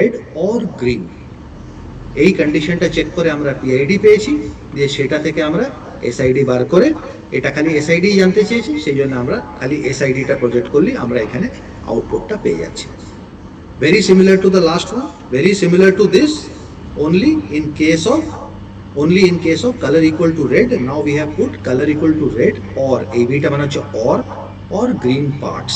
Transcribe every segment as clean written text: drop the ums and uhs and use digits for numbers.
Red or green. এই কন্ডিশনটা check করে আমরা পিআইডি পেয়েছি, দিয়ে সেটা থেকে আমরা এসআইডি বার করে, এটা খালি এসআইডি জানতে চেয়েছি, সেই জন্য আমরা খালি এসআইডিটা প্রজেক্ট করলে আমরা এখানে আউটপুটটা পেয়ে যাচ্ছি। Very similar to the last one, very similar to this, only in case of color equal to red. Now we have put color equal to red or এই বিটা মানে হচ্ছে or green parts,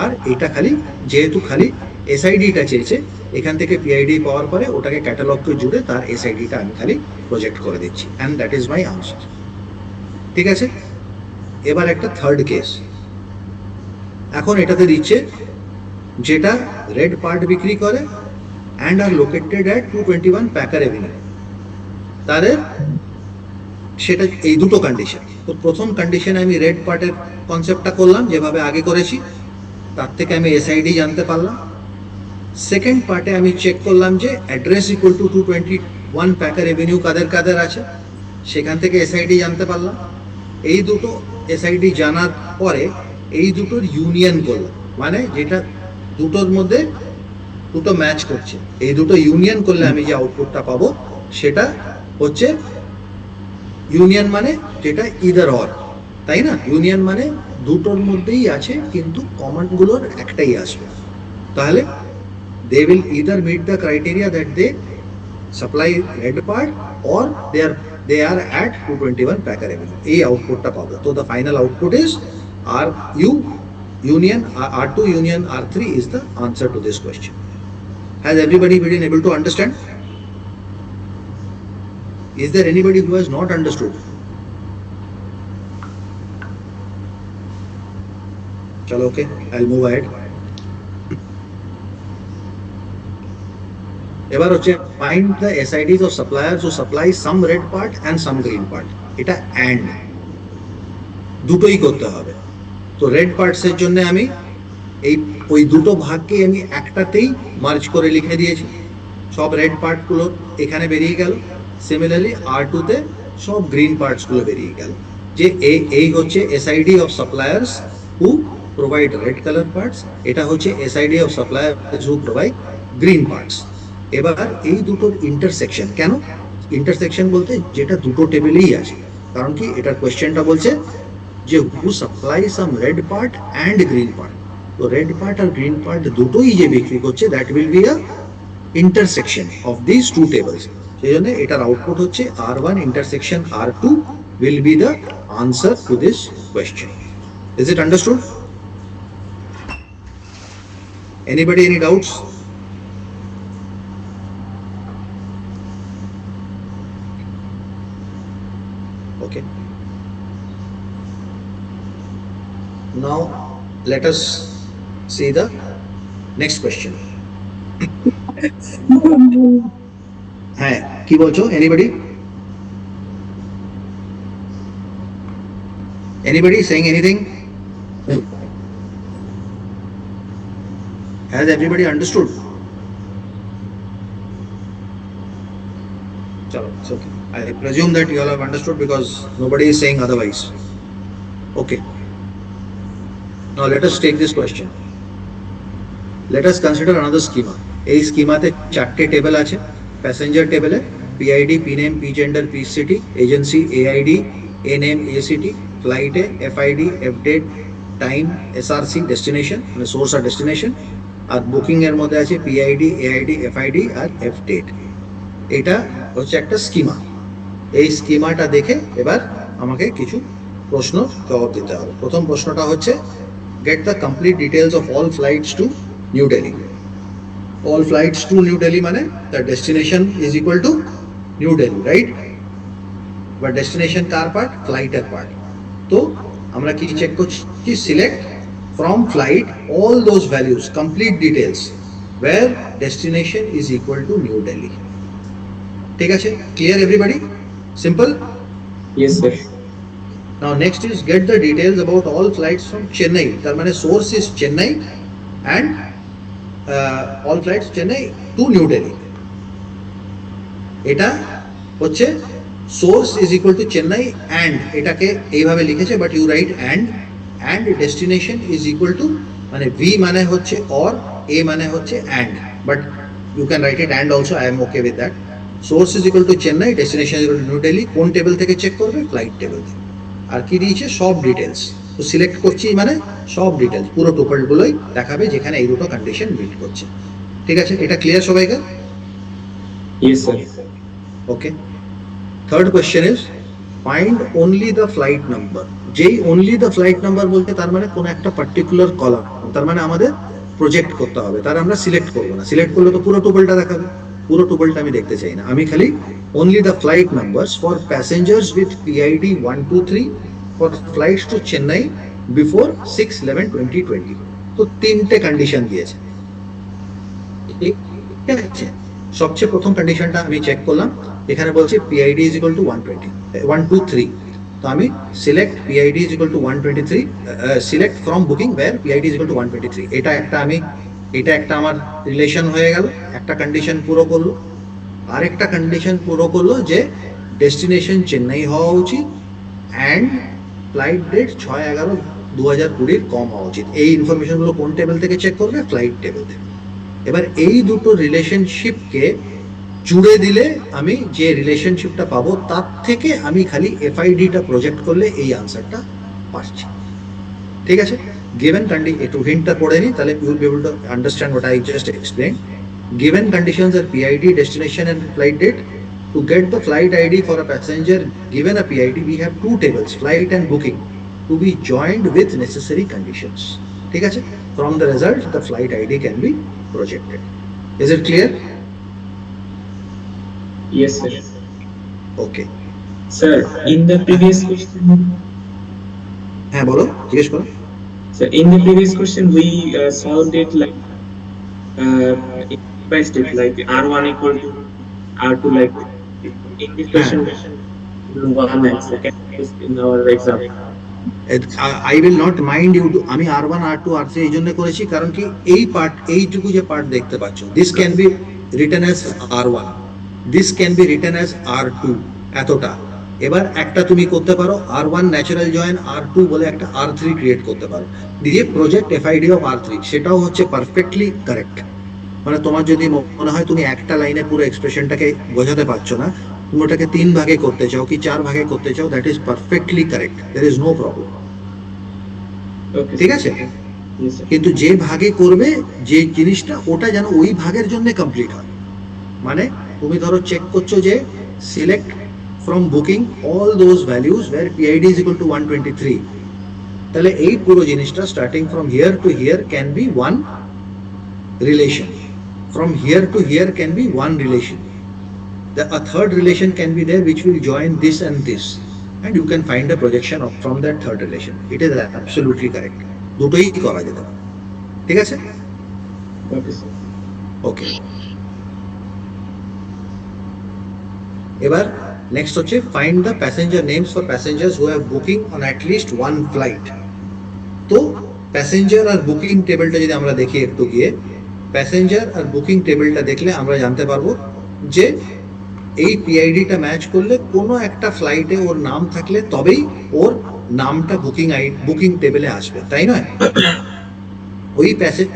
আর এটা খালি যেহেতু খালি এসআইডিটা চেয়েছে, এখান থেকে পিআইডি পাওয়ার পরে ওটাকে ক্যাটালগকে জুড়ে তার এসআইডিটা আমি খালি প্রজেক্ট করে দিচ্ছি, and that is my answer. ঠিক আছে, এবার একটা থার্ড কেস। এখন এটাতে দিচ্ছে যেটা রেড পার্ট বিক্রি করে and are located at 221 packer Avenue, তাদের সেটা এই দুটো কন্ডিশন। তো প্রথম কন্ডিশনে আমি রেড পার্টের কনসেপ্টটা করলাম যেভাবে আগে করেছি, তার থেকে আমি এসআইডি জানতে পারলাম। সেকেন্ড পার্টে আমি চেক করলাম যে address equal to 221 packer avenue কাদের কাদের আছে, সেখান থেকে এসআইডি জানতে পারলাম। এই দুটো এসআইডি জানার পরে এই দুটোর ইউনিয়ন করলাম, মানে যেটা দুটোর মধ্যে দুটো ম্যাচ করছে, এই দুটো ইউনিয়ন করলে আমি যে আউটপুটটা পাবো সেটা হচ্ছে ইউনিয়ন, মানে যেটা ইদার অর, তাই না? ইউনিয়ন মানে দুটোর মধ্যেই আছে কিন্তু কমন গুলোর একটাই আসবে, তাহলে they will either meet the criteria that they supply red part or they are at 221 packer avenue, এই আউটপুটটা পাবো। তো the final output is RU union R2 union R3 is the answer to this question. Has everybody been able to understand? Is there anybody who has not understood? Chalo, okay, I'll move ahead. এবার হচ্ছে find the SIDs of suppliers who supply some red part and some green part. এটা and দুটোই করতে হবে। তো red parts এর জন্য আমি এই ওই দুটো ভাগকে আমি একটাতেই মার্জ করে লিখে দিয়েছি, সব রেড পার্ট গুলো এখানে বেরিয়ে গেল। সিমিলারলি R2 তে সব গ্রিন পার্টস গুলো বেরিয়ে গেল, যে এই হচ্ছে SID of suppliers who provide red color parts, এটা হচ্ছে SID of suppliers who provide green parts। এবার এই দুটোর ইন্টারসেকশন, কেন ইন্টারসেকশন বলতে যেটা দুটো টেবিলেই আছে, কারণ কি এটার কোয়েশ্চেনটা বলছে যে who supply some red part and green part. তো রেড পার্ট আর গ্রিন পার্ট দুটোই যে বিক্রি করছে, that will be a intersection of this two tables. সেই জন্য এটার আউটপুট হচ্ছে R1 intersection R2 will be the answer to this question. Is it understood? Anybody any doubts? Okay. Now let us see the next question. হ্যাঁ, কি বলছো? Anybody saying anything? Has everybody understood? Chalo, it's okay. I presume that you all have understood because nobody is saying otherwise. Okay. Now let us take this question. Let us consider another schema. এই স্কিমাতে চারটে table আছে। Passenger টেবিলে PID, PName, PGender, PCity, agency AID, AName, ACT, ফ্লাইটে FID, FDate, time SRC, destination মানে source আর destination, আর booking এর মধ্যে আছে PID, AID, FID আর FDate। এটা হচ্ছে একটা স্কিমা। এই স্কিমাটা দেখে এবার আমাকে কিছু প্রশ্ন জবাব দিতে হবে। প্রথম প্রশ্নটা হচ্ছে get the complete details of all flights to New Delhi. All flights to New Delhi মানে the destination is equal to New Delhi, right? But destination car part? ফ্লাইটের পার্ট। তো আমরা কি চেক করছি? Select from flight all those values, complete details where destination is equal to New Delhi. ঠিক আছে? Clear everybody? Simple? Yes, sir. Now next is get the details about all flights from Chennai. তার মানে source is Chennai and all flights Chennai to New Delhi. এটা হচ্ছে source is equal to Chennai and এটাকে এইভাবে লিখেছে, but you write and destination is equal to, মানে V মানে হচ্ছে or, A মানে হচ্ছে and, but you can write it and also I am okay with that. Source is equal to Chennai, destination is equal to New Delhi. কোন table থেকে check করবে? Flight table থেকে। আর কি দিয়েছে? সব ডিটেলস। তো সিলেক্ট করছি মানে সব ডিটেলস, পুরো টোটালগুলোই দেখাবে যেখানে এই দুটো কন্ডিশন মিট করছে। ঠিক আছে, এটা ক্লিয়ার সবাইকার? Yes, sir. Okay. Third question is find only the flight number. যেই অনলি দ্য ফ্লাইট নাম্বার বলতে তার মানে কোন একটা পার্টিকুলার কলাম, তার মানে আমাদের প্রজেক্ট করতে হবে, তার আমরা সিলেক্ট করবো না। সিলেক্ট করলে তো পুরো টোটালটা দেখাবে, পুরো টোটালটা আমি দেখতে চাই না। আমি খালি only the flight numbers for passengers with PID 123 for flights to Chennai before 6/11/2020। তো তিনটে কন্ডিশন দিয়েছে। ঠিক আছে, সবচেয়ে প্রথম কন্ডিশনটা আমি চেক করলাম, এখানে বলছে পিআইডি ইজ ইকুয়াল টু 123। তো আমি select PID is equal to 123, select from booking where PID is equal to 123। এটা একটা আমার রিলেশন হয়ে গেল, একটা কন্ডিশন পুরো করলো। আরেকটা কন্ডিশন পুরো করলো যে ডেস্টিনেশন চেন্নাই হওয়া উচিত অ্যান্ড ফ্লাইট ডেট 6/11/2020 কম হওয়া উচিত। এই ইনফরমেশনগুলো কোন টেবিল থেকে চেক করবে? ফ্লাইট টেবিল থেকে। এবার এই দুটো রিলেশনশিপকে জুড়ে দিলে আমি যে রিলেশনশিপটা পাবো তার থেকে আমি খালি এফআইডিটা প্রজেক্ট করলে এই আনসারটা পাচ্ছি। ঠিক আছে, গিভেন কন্ডিশন, একটু হিন্টটা পড়ে নি, তাহলে you will be able to understand what I just explain. Given conditions are PID, destination and flight date. To get the flight ID for a passenger given a PID, we have two tables, flight and booking, to be joined with necessary conditions. ঠিক আছে? From the result, the flight ID can be projected. Is it clear? Yes, sir. Okay. Sir, in the previous question, হ্যাঁ বলো, জিজ্ঞেস করো। sir, in the previous question we solved it like by step, like R1 equal to R2, like in this question one and second is in our exam. I will not mind you to, আমি R1 R2 R3 এই জন্য করেছি কারণ কি এই part, এইটুকু যে part দেখতে পাচ্ছ, this can be written as R1, this can be written as R2, এতটা। এবার একটা তুমি করতে পারো R1 ন্যাচারাল জয়েন R2 বলে একটা R3 ক্রিয়েট করতে পারো, দিয়ে প্রজেক্ট এফআইডি অফ R3, সেটাও হচ্ছে পারফেক্টলি কারেক্ট। মানে তোমার যদি মনে হয় তুমি একটা লাইনে পুরো এক্সপ্রেশনটাকে বোঝাতে পারছো না, তুমি ওটাকে 3 ভাগে করতে চাও কি 4 ভাগে করতে চাও, that is perfectly correct, there is no problem. Okay. ঠিক আছে, Yes, sir. কিন্তু যে ভাগে করবে যে জিনিসটা ওটা যেন ওই ভাগের জন্য কমপ্লিট হয়। মানে তুমি ধরো চেক করছো যে select from booking all those values where PID is equal to 123, তাহলে এই পুরো জিনিসটা starting from here to here can be one relation, from here to here can be one relation. A third relation can be there which will join this and this, and you can find a projection from that third relation. It is absolutely correct. দুটোই করা যেতে পারে। ঠিক আছে? Okay, sir. ওকে। এবার next হচ্ছে find the passenger names for passengers who have booking on at least one flight. তো passenger আর booking টেবিলটা যদি আমরা দেখি একটু গিয়ে, প্যাসেঞ্জার আর বুকিং টেবিলটা দেখলে আমরা জানতে পারবো যে এই পিআইডিটা ম্যাচ করলে কোনো একটা ফ্লাইটে ওর নাম থাকলে তবেই ওর নামটা বুকিং টেবিলে আসবে, তাই নয়?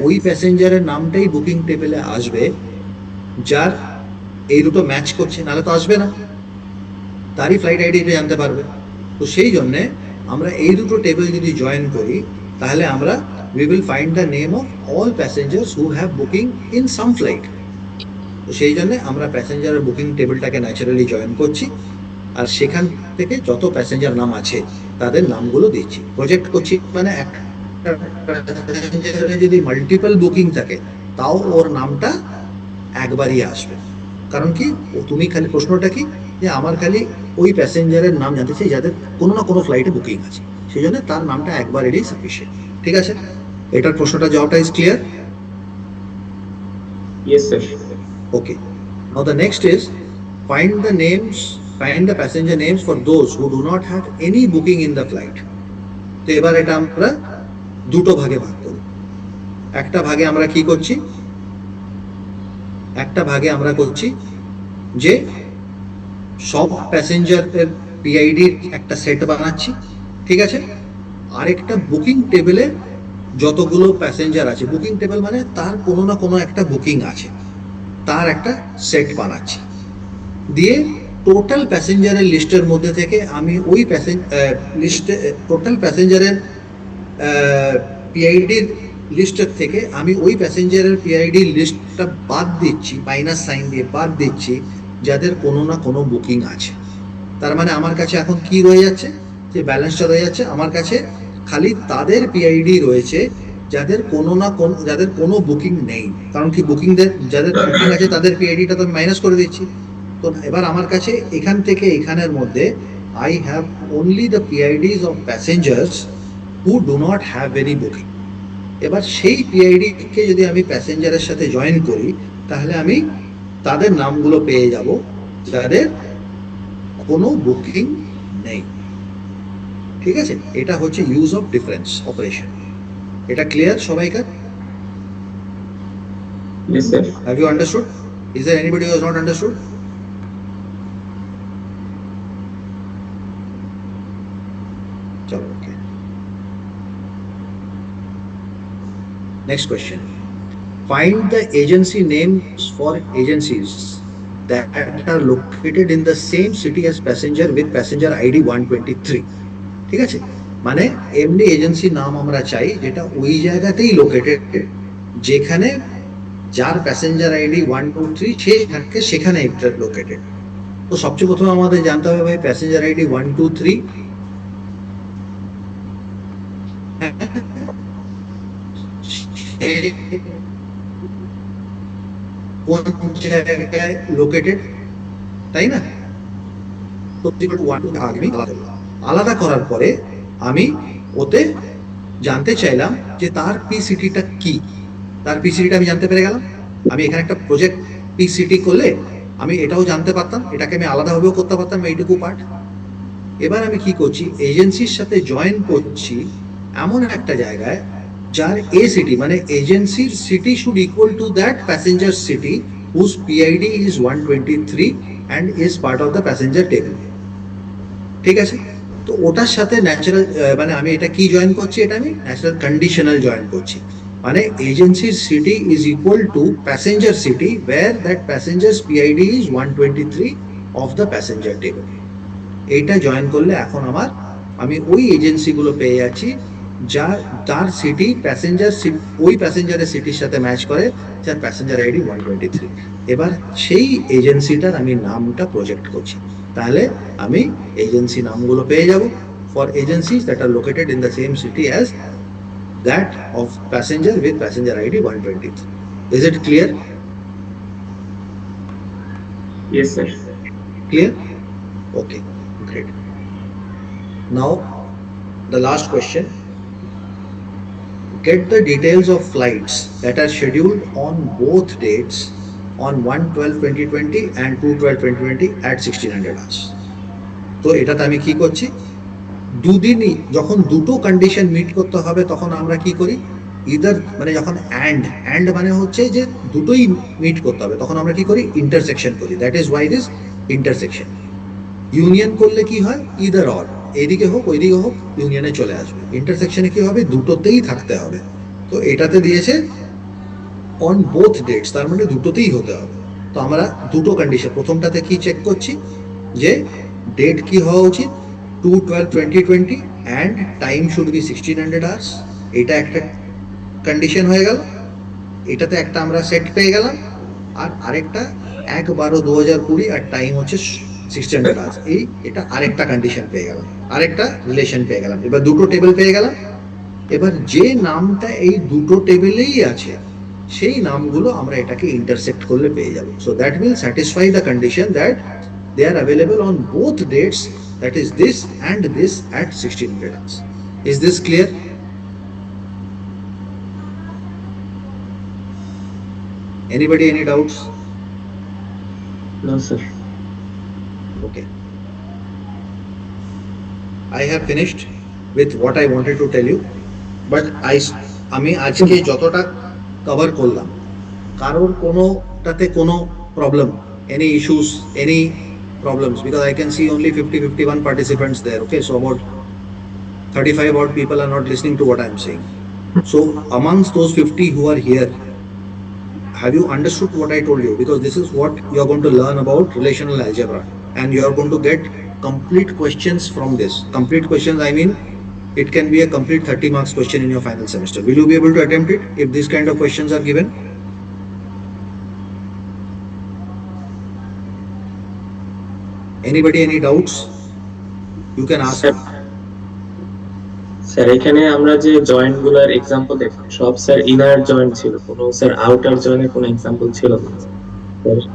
ওই প্যাসেঞ্জারের নামটাই বুকিং টেবিলে আসবে যার এই দুটো ম্যাচ করছে, নাহলে তো আসবে না, তারই ফ্লাইট আইডিটা জানতে পারবে। তো সেই জন্যে আমরা এই দুটো টেবিল যদি জয়েন করি তাহলে আমরা we will find the name of all passengers who have booking in some flight. তো সেই জন্য আমরা প্যাসেঞ্জারের বুকিং টেবিলটাকে ন্যাচারালি জয়েন করছি, আর সেখান থেকে যত প্যাসেঞ্জার নাম আছে তাদের নামগুলো দিচ্ছি, প্রজেক্ট করছি। মানে একটা প্যাসেঞ্জারের যদি মাল্টিপল বুকিং থাকে তাও ওর নামটা একবারই আসবে। কারণ কি, তুমি খালি প্রশ্নটা কি যে আমার খালি ওই প্যাসেঞ্জারের নাম জানতে চাই যাদের কোনো না কোনো ফ্লাইটে বুকিং আছে, সেই জন্য তার নামটা একবার এলেই সাফিসিয়েন্ট। ঠিক আছে, এটার প্রশ্নটা জবাবটা is clear? Yes, sir. Okay. Now the next is find the passenger names for those who do not have any booking in the flight. তো এবার এটা আমরা দুটো ভাগে ভাগ করি। একটা ভাগে আমরা কি করছি, একটা ভাগে আমরা করছি যে সব প্যাসেঞ্জারের পিআইডির একটা সেট বানাচ্ছি, ঠিক আছে? আরেকটা বুকিং টেবিলে যতগুলো প্যাসেঞ্জার আছে, বুকিং টেবিল মানে তার কোনো না কোনো একটা বুকিং আছে, তার একটা সেট বানাচ্ছি, দিয়ে টোটাল প্যাসেঞ্জারের লিস্টের মধ্যে থেকে আমি ওই লিস্টে টোটাল প্যাসেঞ্জারের পিআইডির লিস্টের থেকে আমি ওই প্যাসেঞ্জারের পিআইডি লিস্টটা বাদ দিচ্ছি, মাইনাস সাইন দিয়ে বাদ দিচ্ছি যাদের কোনো না কোনো বুকিং আছে। তার মানে আমার কাছে এখন কি রয়ে যাচ্ছে, যে ব্যালেন্সটা রয়ে যাচ্ছে আমার কাছে খালি তাদের পিআইডি রয়েছে যাদের কোনো বুকিং নেই। কারণ কি বুকিংদের যাদের বুকিং আছে তাদের পিআইডিটা তো মাইনাস করে দিচ্ছি। তো এবার আমার কাছে এখান থেকে এখানের মধ্যে I have only the PIDs of passengers who do not have any booking. এবার সেই পিআইডিকে যদি আমি প্যাসেঞ্জারের সাথে জয়েন করি তাহলে আমি তাদের নামগুলো পেয়ে যাব যাদের কোনো বুকিং নেই। ঠিক আছে, এটা হচ্ছে ইউজ অফ ডিফারেন্স অপারেশন। এটা ক্লিয়ার সবাইকার? Yes, sir. Have you understood? Is there anybody who has not understood? Chalo, okay. Next question. Find the agency names for agencies that are located in the same city as passenger with passenger ID 123. ঠিক আছে, মানে এমনি agency নাম আমরা চাই যেটা ওই জায়গাতেই লোকেটেড, যেখানে যার প্যাসেঞ্জার আইডি 123 সেখানে লোকেটেড। তো সবচেয়ে প্রথমে আমাদের জানতে হবে ভাই প্যাসেঞ্জার আইডি 123 কোন জায়গায় লোকেটেড, তাই না? আলাদা করার পরে আমি ওতে জানতে চাইলাম যে তার পিসিটিটা কি, তার পিসিটিটা আমি জানতে পেরে গেলাম। আমি এখানে একটা প্রজেক্ট পিসিটি করলে আমি এটাও জানতে পারতাম, এটাকে আমি আলাদাভাবেও করতে পারতাম এইটুকু পার্ট। এবার আমি কি করছি, এজেন্সির সাথে জয়েন করছি এমন একটা জায়গায় যার এ সিটি মানে এজেন্সির city should equal to that passenger city whose PID is 123 and is part of the passenger table. ঠিক আছে, তো ওটার সাথে ন্যাচারাল মানে আমি এটা কি জয়েন করছি, এটা আমি ন্যাচারাল কন্ডিশনাল জয়েন করছি। মানে এজেন্সির city is equal to passenger city where that passengers PID is 123 of the passenger table. এইটা জয়েন করলে এখন আমি ওই এজেন্সিগুলো পেয়ে যাচ্ছি তার সিটি প্যাসেঞ্জার ওই প্যাসেঞ্জারের সিটির সাথে ম্যাচ করে যার প্যাসেঞ্জার আইডি 123। এবার সেই এজেন্সিটার আমি নামটা প্রজেক্ট করছি, তাহলে আমি এজেন্সি নামগুলো পেয়ে যাব for agencies that are located in the same city as that of passenger with passenger ID 123। Is it clear? Yes, sir. Clear? Okay, great. Now, the last question. Get the details of flights that are scheduled on both dates on 1/12/2020 and 2/12/2020 at 1600 hours. তো এটাতে আমি কি করছি, দুদিনই যখন দুটো condition meet করতে হবে তখন আমরা কি করি, ইদার মানে যখন অ্যান্ড মানে হচ্ছে যে দুটোই মিট করতে হবে তখন আমরা কি করি, ইন্টারসেকশন করি। That is why this intersection. Union করলে কি হয়, ইদার অর, এইদিকে হোক ওইদিকে হোক ইউনিয়নে চলে আসবে। ইন্টারসেকশনে কি হবে, দুটোতেই থাকতে হবে। তো এটাতে দিয়েছে অন বোথ ডেটস, তার মানে দুটোতেই হতে হবে। তো আমরা দুটো কন্ডিশন, প্রথমটাতে কি চেক করছি যে ডেট কি হওয়া উচিত 2/12/2020 and time should be 1600 hours. এটা একটা কন্ডিশন হয়ে গেল, এটাতে একটা আমরা সেট পেয়ে গেলাম। আর আরেকটা 1/12/2020 আর টাইম হচ্ছে 1600 আওয়ার্স। এটা আরেকটা কন্ডিশন পেয়ে গেলাম, আরেকটা রিলেশন পেয়ে গেলাম। এবার দুটো টেবিল পেয়ে গেলাম। এবার যে নামটা এই দুটো টেবিলেই আছে সেই নামগুলো আমরা এটাকে ইন্টারসেক্ট করলে পেয়ে যাব। So that will satisfy the condition that they are available on both dates, that is this and this at 1600 hours. Is this clear? Anybody any doubts? No, sir. Okay, I have finished with what I wanted to tell you, but আমি আজকে যতটা cover করলাম কারোর কোনোটাতে কোনো problem, any issues, any problems, because I can see only 51 participants there. Okay, so about 35 odd people are not listening to what I'm saying. So amongst those 50 who are here, have you understood what I told you? Because this is what you are going to learn about relational algebra, and you are going to get complete questions from this. Complete questions, I mean, it can be a complete 30 marks question in your final semester. Will you be able to attempt it if these kind of questions are given? Anybody, any doubts? You can ask sir me. Sir এখানে আমরা যে joint গুলার example দেখলাম সব sir inner joint ছিল, কোনো sir outer জয়েন্টের কোনো এক্সাম্পল ছিল না।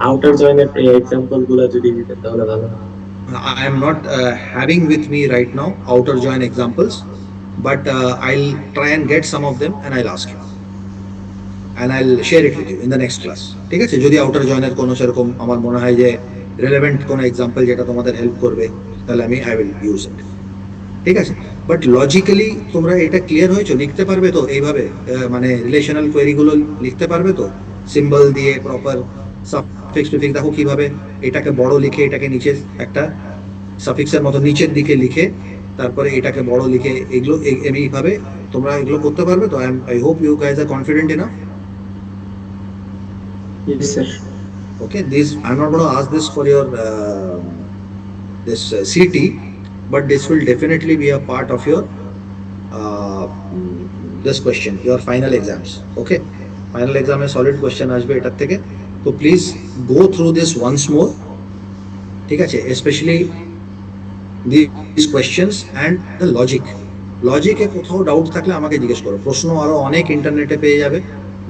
আউটার জয়েন্টের এক্সাম্পল গুলা যদি দিতেন তাহলে ভালো হয়। I am not having with me right now outer join examples, but I'll try and get some of them and I'll ask you. And I'll share it with you in the next class. ঠিক আছে, যদি outer জয়েনের কোনো সেরকম আমার মনে হয় যে relevant কোনো এক্সাম্পল যেটা তোমাদের হেল্প করবে, তাহলে আমি আই উইল ইউজ ইট। ঠিক আছে, বাট লজিক্যালি তোমরা এটা ক্লিয়ার হয়েছো? লিখতে পারবে তো এইভাবে? মানে রিলেশনাল কোয়েরিগুলো লিখতে পারবে তো সিম্বল দিয়ে প্রপার সাফিক্স প্রিফিক্স? দেখো কিভাবে এটাকে বড় লিখে এটাকে নিচে একটা সাফিক্সের মতো নিচের দিকে লিখে তারপরে এটাকে বড় লিখে, এগুলো এইভাবে তোমরা এগুলো করতে পারবে তো? I hope you guys are confident enough. Yes, sir. Okay, this I'm not going to ask this for your this CT, but this will definitely be a part of your uh, this question, your final exams. Okay, final exam A solid question আসবে এটার থেকে, তো please go through this once more. ঠিক আছে, especially these questions and the logic. লজিকে কোথাও doubt থাকলে আমাকে জিজ্ঞেস করো। প্রশ্ন আরো অনেক ইন্টারনেটে পেয়ে যাবে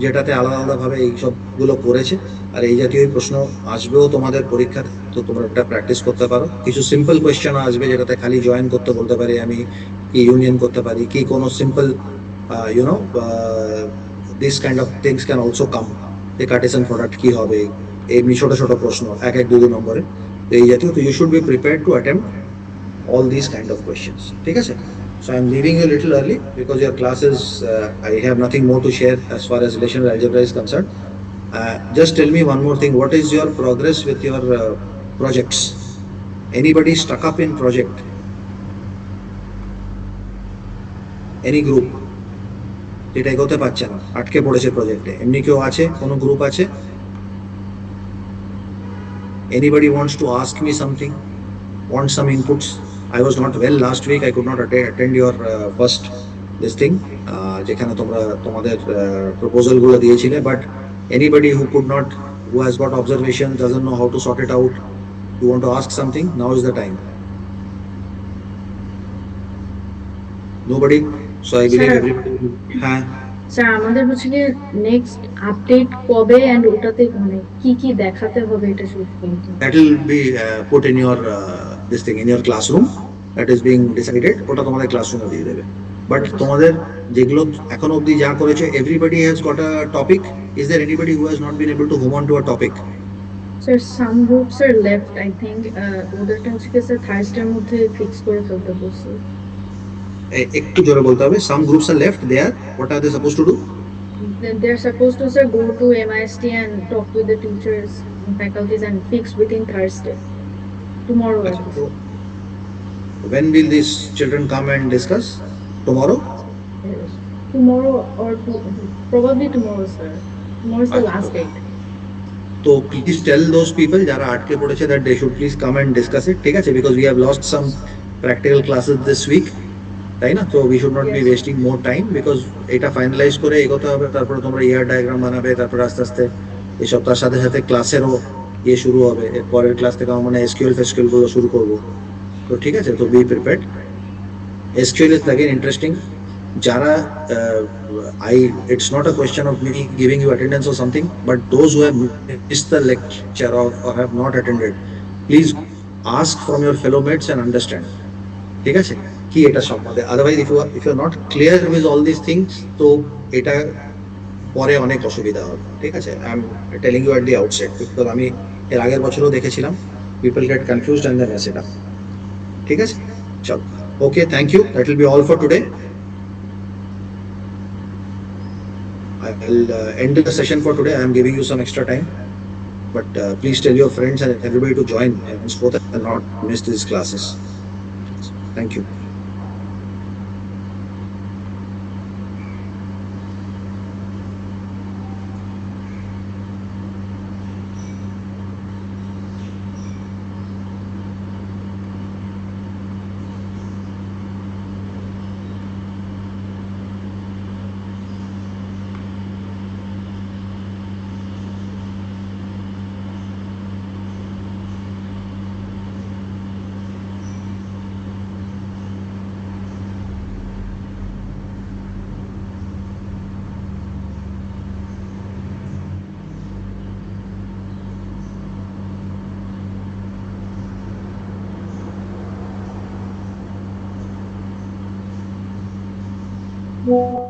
যেটাতে আলাদা আলাদা ভাবে এই সবগুলো করেছে, আর এই জাতীয় প্রশ্ন আসবেও তোমাদের পরীক্ষাতে, তো তোমরা এটা প্র্যাকটিস করতে পারো। কিছু সিম্পল কোয়েশ্চেন আসবে যেটাতে খালি জয়েন করতে বলতে পারি আমি, কি ইউনিয়ন করতে পারি, কি কোনো simple you know this kind of things can also come. যে কার্টেসিয়ান প্রোডাক্ট কি হবে, এমনি ছোট ছোট প্রশ্ন এক এক দুই নম্বরে, তো এই জাতীয়। তো you should be prepared to attempt all these kind of questions. ঠিক আছে, so I'm leaving you a little early because your class is I have nothing more to share as far as relational algebra is concerned. Just tell me one more thing, what is your progress with your projects? Anybody stuck up in project? Any group যেটা এগোতে পারছে না, আটকে পড়েছে প্রজেক্টে, এমনি কেউ আছে? কোনো গ্রুপ আছে? Anybody wants to ask me something, want some inputs? I was not well last week, I could not attend your first this thing যেখানে তোমরা তোমাদের প্রপোজাল গুলো দিয়েছিলে, but anybody who could not, who has got observations, doesn't know how to sort it out, you want to ask something, now is the time. Nobody? So I believe Sir. everybody. হ্যাঁ sir আমাদের হচ্ছে কি next update কবে and ওটাতে মানে কি কি দেখাতে হবে এটা শুধু বলতে। that will be put in your this thing in your classroom, that is being decided, ওটা তোমাদের ক্লাসরুমে দিয়ে দেবে। বাট তোমাদের যেগুলো এখন অবধি যা করেছে, everybody has got a topic. Is there anybody who has not been able to home on to a topic? Sir some groups are left I think ওদেরটা হচ্ছে কি স্যার থার্সডের মধ্যে ফিক্স করে ফেলতে বলছে। একটু জোরে বলতে হবে। some groups are left, they are, what are they supposed to do? They're supposed to sir go to MIST and talk with the teachers and faculties and fix within Thursday. Tomorrow. I think. So, when will these children come and discuss? Tomorrow? Tomorrow or probably tomorrow, sir. Tomorrow is the last date. So please tell those people যারা আটকে পড়েছে that they should please come and discuss it. ঠিক আছে, because we have lost some practical classes this week, তাই না? So we should not be Yes. wasting more time, because এটা finalise করে এগোতে হবে। তারপরে তোমরা ইয়ার ডায়াগ্রাম বানাবে, তারপরে আস্তে আস্তে এই সপ্তাহের সাথে সাথে ক্লাসেরও শুরু হবে। এর পরের ক্লাস থেকে আমার মানে এসকিউএল ফেসকিউএল গুলো শুরু করবো। তো ঠিক আছে, তো be prepared. SQL is again interesting. যারা it's not a question of me giving you attendance or something, but those who have missed the lecture or have not attended, please ask from your fellow mates and understand. ঠিক আছে, কি এটা সম্বন্ধে। Otherwise if you are not clear with all these things, তো এটা পরে অনেক অসুবিধা হবে। ঠিক আছে, I am telling you at the outset, because আমি এর আগের বছরও দেখেছিলাম people get confused and then mess it up. ঠিক আছে, চলো, okay, thank you, that will be all for today. I will end the session for today. I am giving you some extra time, but please tell your friends and everybody to join henceforth and not miss these classes. Thank you. sir.